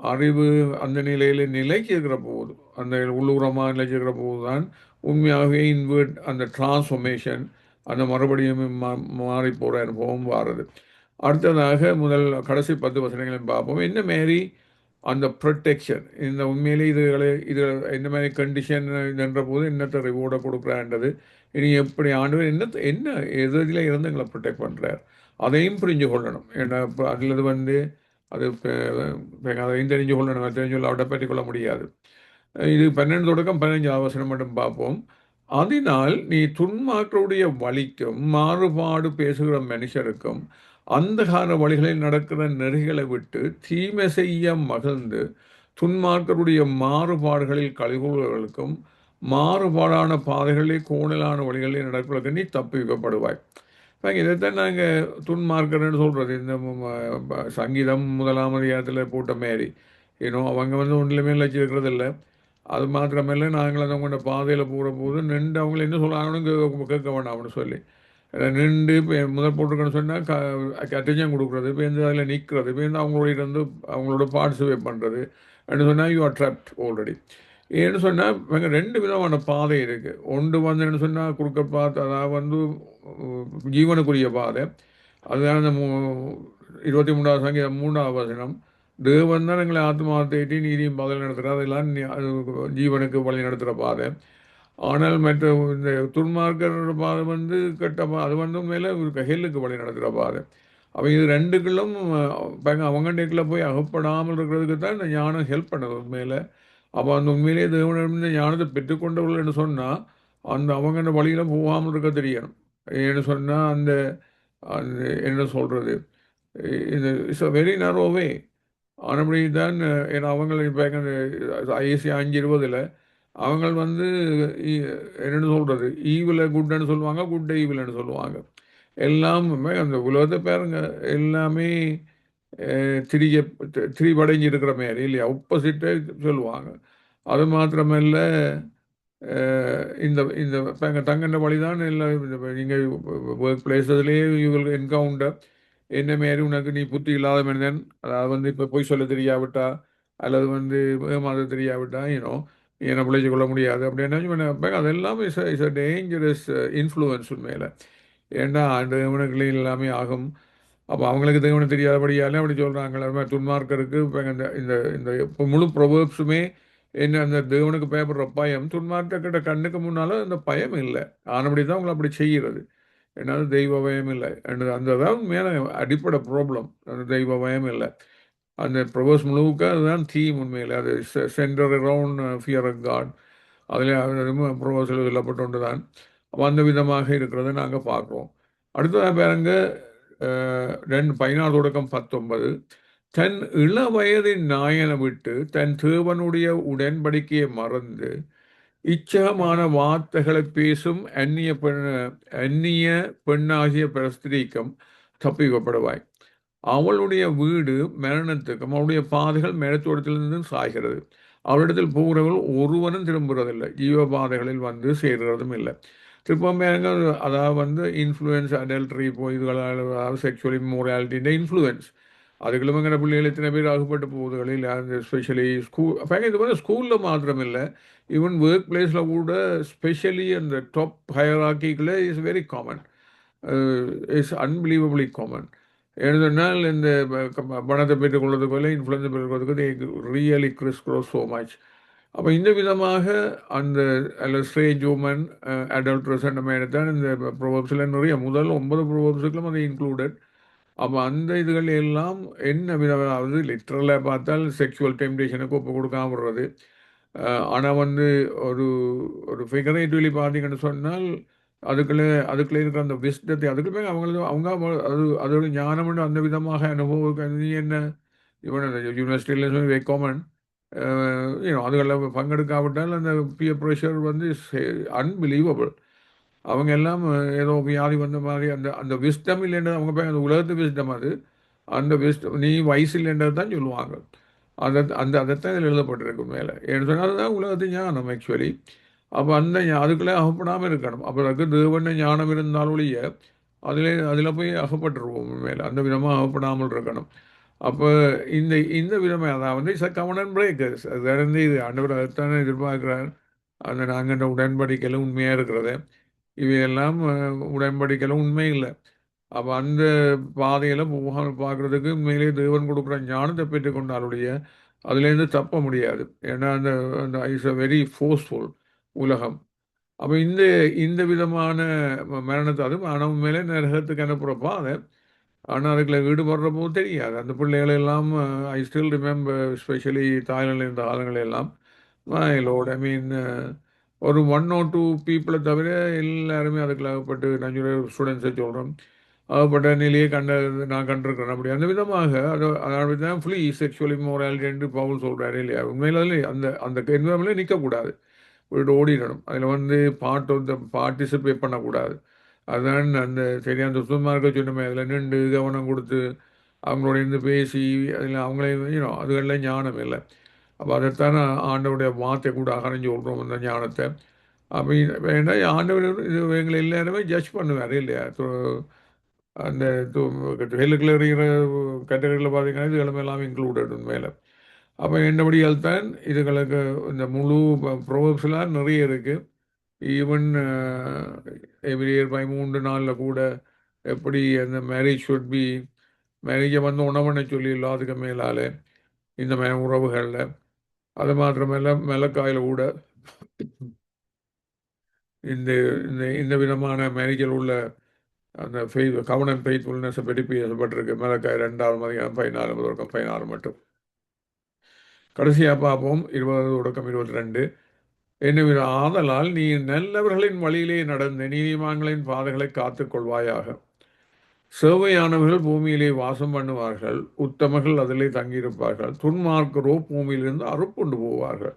அறிவு அந்த நிலையில் நிலைக்கு இருக்கிற போது, அந்த உள்ளூரமாக நிலைக்கு இருக்கிற போது தான் உண்மையாகவே இன்வெர்ட் அந்த டிரான்ஸ்ஃபர்மேஷன், அந்த மறுபடியும் மாறி போகிற அனுபவம் வாருது. அடுத்ததாக கடைசி 10 வசனங்களையும் பார்ப்போம். என்ன மாரி அந்த ப்ரொடெக்ஷன், இந்த உண்மையிலே இது என்ன மாதிரி கண்டிஷன் என்ற போது என்னத்தை ரிவோர்டை கொடுக்குறான்றது, இனி எப்படி ஆண்டவர் என்ன எதில் இருந்து எங்களை ப்ரொடெக்ட் பண்ணுறார் அதையும் புரிஞ்சு கொள்ளணும். ஏன்னா இப்போ அதில் அது அதையும் தெரிஞ்சு கொள்ளணும். தெரிஞ்சு கொள்ள அவட்டை பற்றி கொள்ள முடியாது. இது 12-15 வசனம் மட்டும் பார்ப்போம். அதனால் நீ துன்மார்களுடைய வழிக்கும் மாறுபாடு பேசுகிற மனுஷருக்கும் அந்தகார வழிகளில் நடக்கிற நெறிகளை விட்டு தீமை செய்ய மகிழ்ந்து துன்மார்களுடைய மாறுபாடுகளில் கழிவுகளுக்கும் மாறுபாடான பாதைகளில் கோணலான வழிகளில் நடக்கிறதுக்கு நீ தப்பிக்கப்படுவாய். இதைத்தான் நாங்கள் துன்மார்க்கர்னு சொல்கிறது. இந்த சங்கீதம் 1ஆம் அதிகாரத்தில் போட்ட மாரி அவங்க ஒன்றுலையுமே லட்சிருக்கிறது இல்லை. அது மாத்திரமில்லை, நாங்கள் அவங்களோட பாதையில் போகிற போது நின்று அவங்கள என்ன சொல்கிறாங்கன்னு கேட்க வேண்டாம்னு சொல்லி நின்று முதல் போட்டிருக்கேன்னு சொன்னால் அட்டென்ஷன் கொடுக்குறது, இப்போ அதில் நிற்கிறது, இப்போ அவங்களோட பார்ட்டிசிபேட் பண்ணுறது அப்படின்னு சொன்னால் யூ ஆர் ட்ராப்ட் ஆல்ரெடி. ஏன்னு சொன்னால் இவங்க 2 விதமான பாதை இருக்குது. ஒன்று என்ன சொன்னால் குறுக்க பாதை, அதாவது ஜீவனுக்குரிய பாதை. அதுதான் அந்த 23ஆம் சங்கீதம் 3ஆம் வசனம், தேவன் தான் எங்களை ஆத்மாவை ஏற்றி நீதியும் பாதை நடத்துகிறார், அதெல்லாம் ஜீவனுக்கு வழி நடத்துகிற பாதை. ஆனால் மற்ற இந்த துன்மார்க்கரோட பாதை கெட்ட அது மேலே ஹெல்லுக்கு வழி நடத்துகிற பாதை. அவங்க இது 2க்குள்ளும் அவங்கள்டேக்கில் போய் அகப்படாமல் இருக்கிறதுக்கு தான் இந்த ஞானம் ஹெல்ப் பண்ணுது உண்மையில். அப்போ அந்த உண்மையிலே தேவனிடமிருந்து ஞானத்தை பெற்றுக்கொண்டவர்கள்னு சொன்னால் அவங்க வழியில் போகாமல் இருக்க தெரியணும். ஏன்னு சொன்னால் அந்த என்ன சொல்கிறது, இது இட்ஸ் அ வெரி நரோவே. ஆனபடி தான் ஏன்னா அவங்க இப்போ ஐஎஸ்சி 5:20 அவங்க என்னென்னு சொல்கிறது, ஈவில் குட்னு சொல்லுவாங்க, குட் ஈவில்னு சொல்லுவாங்க. எல்லாமே அந்த உலகத்தை பாருங்க, எல்லாமே திரிபடைஞ்சு இருக்கிற மாரி இல்லையா, ஆப்போசிட்டே சொல்லுவாங்க. அது மாத்திரமல்ல, இந்த இந்த தங்கின வழி தான் இல்லை. நீங்கள் ஒர்க் பிளேஸஸ்லேயே யூ என்கவுண்டர் என்ன மாரி உனக்கு நீ புத்தி இல்லாத மனிதன், அதாவது இப்போ பொய் சொல்ல தெரியாவிட்டா அல்லது ஏமாத தெரியாவிட்டா என்னை பிழைச்சி கொள்ள முடியாது அப்படின்னா அதெல்லாம் இஸ் அ டேஞ்சரஸ் இன்ஃப்ளூயன்ஸ் உண்மையில். ஏன்னா அந்த இவனுக்குள்ளே எல்லாமே ஆகும். அப்போ அவங்களுக்கு தேவனை தெரியாதபடியாலே அப்படி சொல்கிறாங்க. அது மாதிரி துன்மார்க்கருக்கு இப்போ இந்த இந்த இந்த இப்போ முழு ப்ரொவர்ப்ஸுமே என்ன, அந்த தேவனுக்கு பயப்படுற பயம் துன்மார்க்கிட்ட கண்ணுக்கு முன்னால் அந்த பயம் இல்லை. ஆனபடி தான் உங்களை அப்படி செய்கிறது. என்னால் தெய்வ பயம் இல்லை, அந்த தான் மேலே அடிப்படை ப்ராப்ளம். அந்த தெய்வ பயம் இல்லை. அந்த ப்ரொவர்ஸ் முழுக்க அதுதான் தீம். உண்மையில் அது centre around fear of God. அதில் ப்ரொவர்ஸில் சொல்லப்பட்டு தான். அப்போ அந்த விதமாக இருக்கிறத நாங்கள் பார்க்குறோம். அடுத்ததாக பாருங்க, 14 தன் இள வயதின் நாயனை விட்டு தன் தேவனுடைய உடன்படிக்கையை மறந்து இச்சகமான வார்த்தைகளை பேசும் அந்நிய பெண்ணாகிய பிரஸ்திரிக்கும் தப்பிக்கப்படுவாய். அவளுடைய வீடு மரணத்துக்கும் அவளுடைய பாதைகள் மரணத்தோடத்திலிருந்து சாய்கிறது. அவளிடத்தில் போகிறவர்கள் ஒருவனும் திரும்புறதில்லை, ஜீவ பாதைகளில் வந்து சேர்கிறதும் இல்லை. திருப்பமே அதாவது இன்ஃப்ளூயன்ஸ், அடல்ட்ரி, இதுகளால் செக்ஷுவல் இம்மோராலிட்டின்ற இன்ஃப்ளூயன்ஸ் அதுகளும் எங்கள் பிள்ளைகள் எத்தனை பேர் ஆகப்பட்டு போகுதுகளில், அந்த எஸ்பெஷலி இது ஸ்கூலில் மாத்திரம் இல்லை, ஈவன் ஒர்க் பிளேஸில் கூட, ஸ்பெஷலி அந்த டாப் ஹையராக்கிக்குள்ளே is very common, it's unbelievably common. ஏன்னு சொன்னால் இந்த பணத்தை பெற்றுக்கொள்வதுக்கு போல இன்ஃப்ளூயன்ஸை பெற்றுக்கொள்வதுக்கு ரியலி கிறிஸ் ஸோ மச். அப்போ இந்த விதமாக அந்த ஸ்ட்ரேஞ்ச் உமன், அடல்ட்ரஸ் அந்த மாதிரி தான் இந்த ப்ரோவர்ப்ஸில் நிறைய முதல் 9 ப்ரோவர்ப்ஸுக்கும் அது இன்க்ளூடட். அப்போ அந்த இதுகள் எல்லாம் என்ன விதமாவது லிட்ரலாக பார்த்தால் செக்ஷுவல் டெம்டேஷனுக்கு ஒப்பு கொடுக்காம விடுறது. ஆனால் ஒரு ஒரு ஃபிகரேட்டிவ்லி பார்த்தீங்கன்னு சொன்னால் அதுக்குள்ளே இருக்கிற அந்த விஸ்டத்தை அதுக்குமே அவங்க அதோட ஞானம் அந்த விதமாக அனுபவம். நீ என்ன இவன் யூனிவர்சிட்டியில் வெரி காமன், அதுகளில் பங்கெடுக்காவிட்டால் அந்த பியர் ப்ரெஷர் அன்பிலீவபிள். அவங்க எல்லாம் ஏதோ வியாதி வந்த மாதிரி அந்த அந்த விஸ்டம் இல்லைன்றது அவங்க அந்த உலகத்து விஸ்டம். அந்த விஸ்டம் நீ வயசு இல்லைன்றது தான் சொல்லுவாங்க. அதைத்தான் இதில் எழுதப்பட்டிருக்கு மேலே. ஏன்னு சொன்னால் அதுதான் உலகத்து ஞானம் ஆக்சுவலி. அப்போ அதுக்குள்ளே அகப்படாமல் இருக்கணும். அப்போ அதுக்கு தேவன ஞானம் இருந்தாலொழிய அதில் போய் அகப்பட்டுருவோம் மேலே. அந்த விதமாக அகப்படாமல் இருக்கணும். அப்போ இந்த விதமாக அதாவது கவனம் பிரேக்கர்ஸ் அது இது ஆண்டவர் அதைத்தானே எதிர்பார்க்கிறார். அந்த நாங்கள் உடன்படிக்கையில் உண்மையாக இருக்கிறது இவையெல்லாம் உடன்படிக்கையில் உண்மை இல்லை. அப்போ அந்த பாதையில் பார்க்குறதுக்கு உண்மையிலே தேவன் கொடுக்குற ஞானத்தை பெற்றுக்கொண்டாலுடைய அதுலேருந்து தப்ப முடியாது. ஏன்னா அந்த இஸ் அ வெரி ஃபோர்ஸ்ஃபுல் உலகம். அப்போ இந்த விதமான மரணத்தை அதுவும் ஆனால் உண்மையிலே நரகத்துக்கு அனுப்புகிறப்போ அதை ஆனால் அதுக்குள்ள ஈடுபடுற போது தெரியாது. அந்த பிள்ளைகள் எல்லாம் ஐ ஸ்டில் ரிமெம்பர், எஸ்பெஷலி தாய்லாண்டில் இருந்த காலங்களெல்லாம் லோட் ஐ மீன் ஒரு 1 or 2 பீப்புளை தவிர எல்லாருமே அதுக்குள்ள ஆகப்பட்டு நான் ஸ்டூடெண்ட்ஸை சொல்கிறோம் ஆகப்பட்ட நிலையை நான் கண்டிருக்கிறேன். அப்படி அந்த விதமாக அதாவது தான் ஃபுல்லி செக்ஷுவல் இம்மோராலிட்டி என்று பவுல் சொல்கிறாரு இல்லையா. உண்மையிலே அந்த என்வரன்மெண்ட்ல நிற்கக்கூடாது, ஓடிடணும். அதில் பார்ட்டிசிபேட் பண்ணக்கூடாது. அதுதான் அந்த சரியான அந்த சுத்தமாக சொன்னமே அதில் நின்று கவனம் கொடுத்து அவங்களோட இருந்து பேசி அதில் அவங்களே அதுகளில் ஞானம் இல்லை. அப்போ அதைத்தான் ஆண்டவருடைய வார்த்தை கூட அகரைஞ்சு சொல்கிறோம் அந்த ஞானத்தை. அப்போ ஏன்னா ஆண்டவர் இது எங்களை எல்லாருமே ஜட்ஜ் பண்ணுவார் இல்லையா. அந்த ஹெல்லுக்குள்ள இருக்கிற கேட்டகரியில் பார்த்தீங்கன்னா இதுகளும் எல்லாம் இன்க்ளூடட் உண்மையில். அப்போ என்னபடியால் தான் இதுகளுக்கு இந்த முழு ப்ரோவப்ஸ்லாம் நிறைய இருக்குது. ஈவன் எவ்ரி இயர் 3 நாளில் கூட எப்படி அந்த மேரேஜ் ஷுட் பி, மேரேஜை உணவனை சொல்லி எல்லாத்துக்கு மேலால் இந்த உறவுகளில். அது மாத்திரமல்ல மெலக்காயில் கூட இந்த இந்த விதமான மேரேஜில் உள்ள அந்த கவனம் ஃபெய்த்ஃபுல்னஸை பற்றி பேசப்பட்டிருக்கு. மெலக்காய் 2ஆம் அதிகாரம் 14 மட்டும். கடைசியாக பார்ப்போம் 20-22. என்ன ஆதலால் நீ நல்லவர்களின் வழியிலே நடந்து நீதிமான்களின் பாதைகளை காத்து கொள்வாயாக. சேவையானவர்கள் பூமியிலே வாசம் பண்ணுவார்கள், உத்தமர்கள் அதிலே தங்கியிருப்பார்கள். துன்மார்க்கரோ பூமியிலிருந்து அறுப்புண்டு போவார்கள்,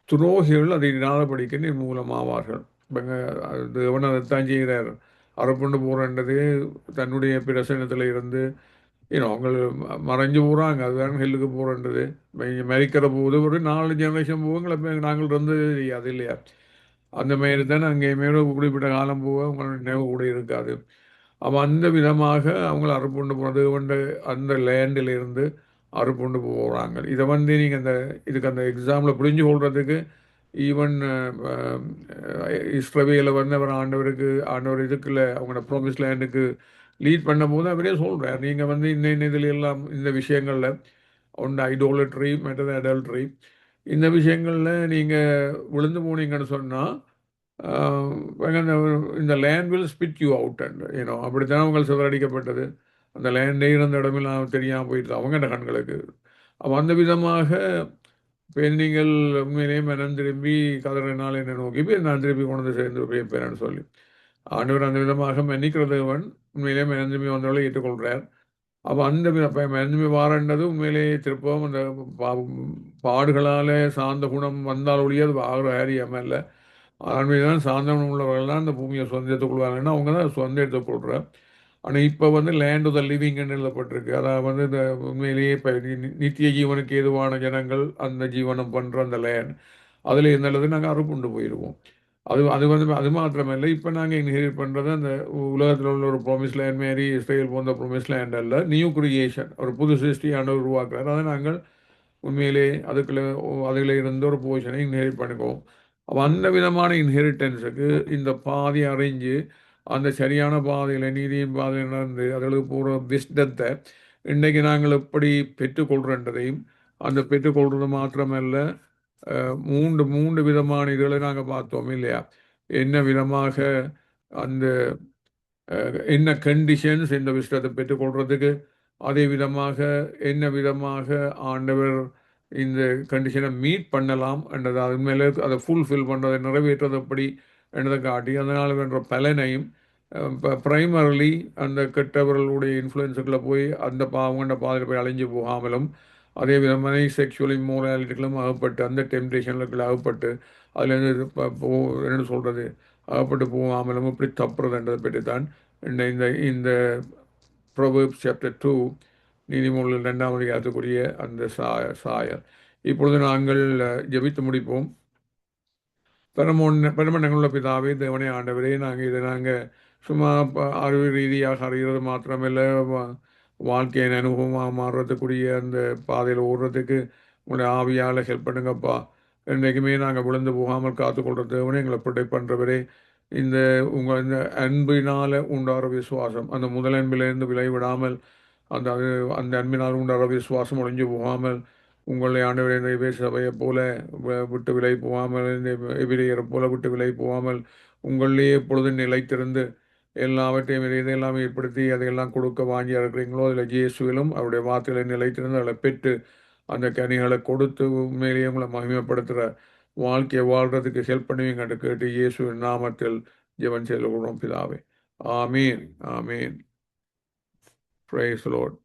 துரோகிகள் அதை இடாதபடிக்கு நிர்மூலமாவார்கள். தேவன் அதைத்தான் செய்கிறார். அறுப்புண்டு போகிறன்றது தன்னுடைய பிரசனத்தில் இருந்து அவங்க மறைஞ்சு போகிறாங்க. அதுதான் ஹெல்லுக்கு போகிறன்றது. மறிக்கிற போது ஒரு 4 ஜெனரேஷன் போவங்களை நாங்கள் இருந்தது தெரியாது இல்லையா. அந்த மாரி தானே அங்கேயுமே குறிப்பிட்ட காலம் போக அவங்களோட நினைவு கூட இருக்காது. அப்போ அந்த விதமாக அவங்கள அறுப்புண்டு போகிறது அந்த லேண்டிலிருந்து அறுப்புண்டு போகிறாங்க. இதை நீங்கள் இதுக்கு அந்த எக்ஸாம்பிள் புரிஞ்சு கொள்றதுக்கு ஈவன் இஸ்ரவேல அவர் ஆண்டவர் இதுக்குள்ள அவங்களோட ப்ராமிஸ் லேண்டுக்கு லீட் பண்ணும்போது அவரே சொல்கிறார், நீங்கள் வந்து இன்ன இதில் எல்லாம் இந்த விஷயங்களில் ஒன்று ஐடோலட்ரி, மற்றது அடல்ட்ரி, இந்த விஷயங்களில் நீங்கள் விழுந்து போனீங்கன்னு சொன்னால் இந்த land will spit you out and அப்படித்தான் அவங்க சிதறடிக்கப்பட்டது. அந்த லேண்டே இருந்த இடமெல்லாம் தெரியாமல் போயிட்டு அவங்கள்ட கண்களுக்கு. அப்போ அந்த விதமாக நீங்கள் உண்மையிலேயே மனம் திரும்பி கதறினால் என்னை நோக்கி போய் நான் திருப்பி கொண்டு வந்து சேர்ந்து வைப்பேன்னு சொல்லி ஆண்டவர் அந்த விதமாக மன்னிக்கிறதவன் உண்மையிலேயே மனம் திரும்பி வந்தவளை ஏற்றுக்கொள்கிறார். அப்போ அந்த மனம் திரும்பி வாரண்டது உண்மையிலேயே திருப்பவும் அந்த பாடுகளால் சார்ந்த குணம் வந்தால் ஒழிய அது ஆகிற காரியம் இல்லை. ஆண்மைதான் சாந்தம் உள்ளவர்கள் தான் இந்த பூமியை சொந்தத்துக் கொள்வாங்கன்னா அவங்க தான் சொந்த எடுத்துக்கொள்கிற. ஆனால் இப்போ வந்து லேண்ட் ஆஃப் த லிவிங்னு எழுதப்பட்டிருக்கு. அதாவது வந்து இந்த உண்மையிலேயே இப்போ நித்திய ஜீவனுக்கு ஏதுவான ஜனங்கள் அந்த ஜீவனம் பண்ணுற அந்த லேண்ட் அதில் இருந்தது நாங்கள் அறுப்புண்டு போயிடுவோம். அது வந்து அது மாத்திரமில்லை, இப்போ நாங்கள் இன்ஹெரிட் பண்ணுறது அந்த உலகத்தில் உள்ள ஒரு ப்ராமிஸ் லேண்ட் மாரி இஸ்ரேல் போன்ற ப்ராமிஸ் லேண்ட் அல்ல, நியூ கிரியேஷன், ஒரு புது சிருஷ்டியான உருவாக்குறாரு. அதை நாங்கள் உண்மையிலே அதில் இருந்த ஒரு பொசிஷனை இன்ஹெரிட் பண்ணிக்குவோம். அப்போ அந்த விதமான இன்ஹெரிட்டன்ஸுக்கு இந்த பாதி அறிஞ்சு அந்த சரியான பாதையில் நீதியின் பாதையில் நடந்து அதுகளுக்கு போகிற விஸ்டத்தை இன்றைக்கு நாங்கள் எப்படி பெற்றுக்கொள்கிறன்றதையும், அந்த பெற்றுக்கொள்வது மாத்திரமல்ல, மூன்று விதமான இதுகளை நாங்கள் பார்த்தோம் இல்லையா? என்ன விதமாக அந்த என்ன கண்டிஷன்ஸ் இந்த விஷயத்தை பெற்றுக்கொள்றதுக்கு, அதே விதமாக என்ன விதமாக ஆண்டவர் இந்த கண்டிஷனை மீட் பண்ணலாம் என்றது, அது மேலே அதை ஃபுல்ஃபில் பண்ணுறதை நிறைவேற்றுறது எப்படி என்றதை காட்டி அதனால் வேண்ட பலனையும் ப்ரைமரிலி அந்த கெட்டவர்களுடைய இன்ஃப்ளூயன்ஸுக்குள்ளே போய் அந்த அவங்கள்ட பாதையில் போய் அழிஞ்சு போகாமலும், அதே விதமான செக்ஷுவல் இம்மோராலிட்டிகளும் அகப்பட்டு அந்த டெம்டேஷன்களுக்குள்ள அகப்பட்டு அதுலேருந்து என்ன சொல்கிறது அகப்பட்டு போகாமலும் இப்படி தப்புறதுன்றதை பற்றி தான் இந்த இந்த Proverbs chapter 2 நீதிமொழிகள் 2ஆம் அதிகாரத்துக்குரிய அந்த சாயல். இப்பொழுது நாங்கள் ஜெபித்து முடிப்போம். பெருமண்டங்களுள்ள பிதாவே, தேவனே, ஆண்டவரே, நாங்கள் சும்மா அறிவு ரீதியாக அறிகிறது மாத்திரமில்லை, வாழ்க்கையின் அனுபவமாக மாறுறதுக்குரிய அந்த பாதையில் ஓடுறதுக்கு உங்களுடைய ஆவியால் ஹெல்ப் பண்ணுங்கப்பா. என்றைக்குமே நாங்கள் விழுந்து போகாமல் காத்துக்கொள்கிற தேவனே, எங்களை ப்ரொடெக்ட் பண்ணுறவரே, இந்த உங்கள் இந்த அன்பினால் உண்டாகிற விசுவாசம், அந்த முதல் அன்பிலிருந்து விளைவிடாமல் அந்த அந்த அன்பினால் உண்டாகிற விசுவாசம் ஒழிஞ்சு போகாமல், உங்களை ஆண்டவரே இந்த எபேசு சபையை போல விட்டு விலை போகாமல், இந்த எபிரேயரை போல விட்டு விலை போகாமல், உங்களிலே எப்பொழுதும் நிலைத்திருந்து எல்லாவற்றையும் இதையெல்லாம் ஏற்படுத்தி அதையெல்லாம் கொடுக்க வாங்கி இருக்கிறீங்களோ அதில் இயேசுவிலும் அவருடைய வார்த்தைகளை நிலைத்திருந்து அதை பெற்று அந்த கனிகளை கொடுத்து உண்மையிலேயே உங்களை மகிமைப்படுத்துகிற வாழ்க்கையை வாழ்கிறதுக்கு ஹெல்ப் பண்ணுவீங்கன்னு கேட்டு இயேசுவின் நாமத்தில் ஜெபம் செய்து கொள்கிறோம் பிதாவே. ஆமீன், ஆமீன். Praise the Lord.